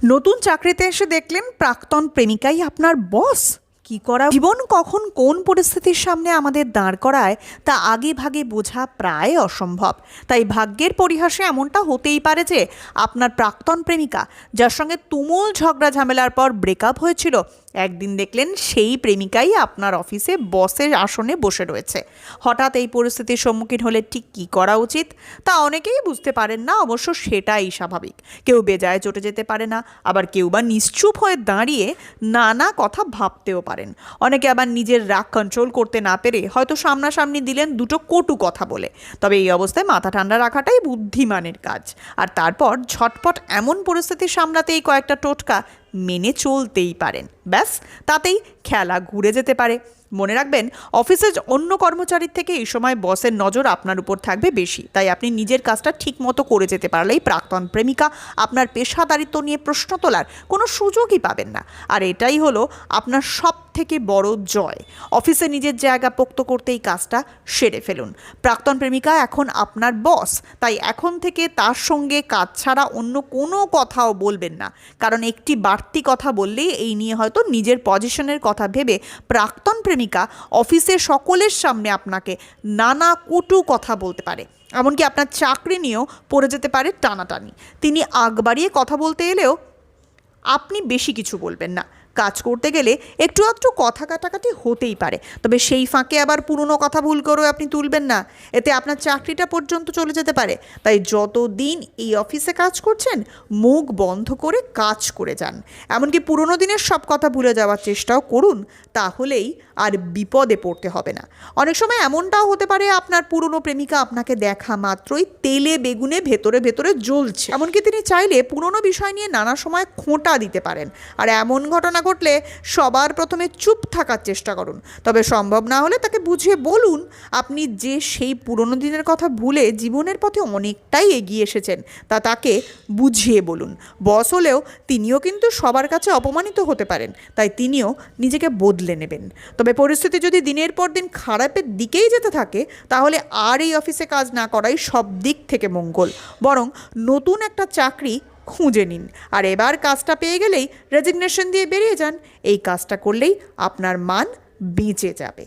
নতুন চাকরিতে এসে দেখলেন প্রাক্তন প্রেমিকাই আপনার বস। কি করা, জীবন কখন কোন পরিস্থিতির সামনে আমাদের দাঁড় করায় তা আগে ভাগে বোঝা প্রায় অসম্ভব। তাই ভাগ্যের পরিহাসে এমনটা হতেই পারে যে আপনার প্রাক্তন প্রেমিকা, যার সঙ্গে তুমুল ঝগড়া ঝামেলার পর ব্রেকআপ হয়েছিল, একদিন দেখলেন সেই প্রেমিকাই আপনার অফিসে বসের আসনে বসে রয়েছে। হঠাৎ এই পরিস্থিতির সম্মুখীন হলে ঠিক কী করা উচিত তা অনেকেই বুঝতে পারেন না। অবশ্য সেটাই স্বাভাবিক। কেউ বেজায় চটে যেতে পারে না, আবার কেউ বা নিশ্চুপ হয়ে দাঁড়িয়ে নানা কথা ভাবতেও পারেন। অনেকে আবার নিজের রাগ কন্ট্রোল করতে না পেরে হয়তো সামনাসামনি দিলেন দুটো কটু কথা বলে। তবে এই অবস্থায় মাথা ঠান্ডা রাখাটাই বুদ্ধিমানের কাজ। আর তারপর ঝটপট এমন পরিস্থিতি সামলাতেই কয়েকটা টোটকা মেনে চলতেই পারেন। ব্যাস, তাতেই খেলা ঘুরে যেতে পারে। মনে রাখবেন, অফিসের অন্য কর্মচারীর থেকে এই সময় বসের নজর আপনার উপর থাকবে বেশি। তাই আপনি নিজের কাজটা ঠিক মতো করে যেতে পারলেই প্রাক্তন প্রেমিকা আপনার পেশাদারিত্ব নিয়ে প্রশ্ন তোলার কোনো সুযোগই পাবেন না। আর এটাই হলো আপনার সব থেকে বড় জয়। অফিসে নিজের জায়গা পোক্ত করতেই কাজটা সেরে ফেলুন। প্রাক্তন প্রেমিকা এখন আপনার বস, তাই এখন থেকে তার সঙ্গে কাজ ছাড়া অন্য কোনো কথাও বলবেন না। কারণ একটি বাড়তি কথা বললেই এই নিয়ে হয়তো নিজের পজিশনের কথা ভেবে প্রাক্তন প্রেমিকা অফিসের সকলের সামনে আপনাকে নানা কটু কথা বলতে পারে। এমনকি আপনার চাকরি নিয়েও পড়ে যেতে পারে টানাটানি। তিনি আগ বাড়িয়ে কথা বলতে এলেও আপনি বেশি কিছু বলবেন না। কাজ করতে গেলে একটু আধটু কথা কাটাকাটি হতেই পারে, তবে সেই ফাঁকে আবার পুরনো কথা ভুল করেও আপনি তুলবেন না। এতে আপনার চাকরিটা পর্যন্ত চলে যেতে পারে। তাই যতদিন এই অফিসে কাজ করছেন, মুখ বন্ধ করে কাজ করে যান। এমনকি পুরনো দিনের সব কথা ভুলে যাওয়ার চেষ্টাও করুন, তাহলেই আর বিপদে পড়তে হবে না। অনেক সময় এমনটাও হতে পারে আপনার পুরনো প্রেমিকা আপনাকে দেখা মাত্রই তেলে বেগুনে ভেতরে ভেতরে জ্বলছে। এমনকি তিনি চাইলে পুরনো বিষয় নিয়ে নানা সময় খোঁটা দিতে পারেন। আর এমন ঘটনা ঘটলে সবার প্রথমে চুপ থাকার চেষ্টা করুন। তবে সম্ভব না হলে তাকে বুঝিয়ে বলুন আপনি যে সেই পুরনো দিনের কথা ভুলে জীবনের পথে অনেকটাই এগিয়ে এসেছেন, তা তাকে বুঝিয়ে বলুন। বস হলেও তিনিও কিন্তু সবার কাছে অপমানিত হতে পারেন, তাই তিনিও নিজেকে বদলে নেবেন। তবে পরিস্থিতি যদি দিনের পর দিন খারাপের দিকেই যেতে থাকে, তাহলে আর এই অফিসে কাজ না করাই সব দিক থেকে মঙ্গল। বরং নতুন একটা চাকরি খুঁজে নিন। আর এবার কাজটা পেয়ে গেলেই রেজিগনেশন দিয়ে বেরিয়ে যান। এই কাজটা করলেই আপনার মান বেঁচে যাবে।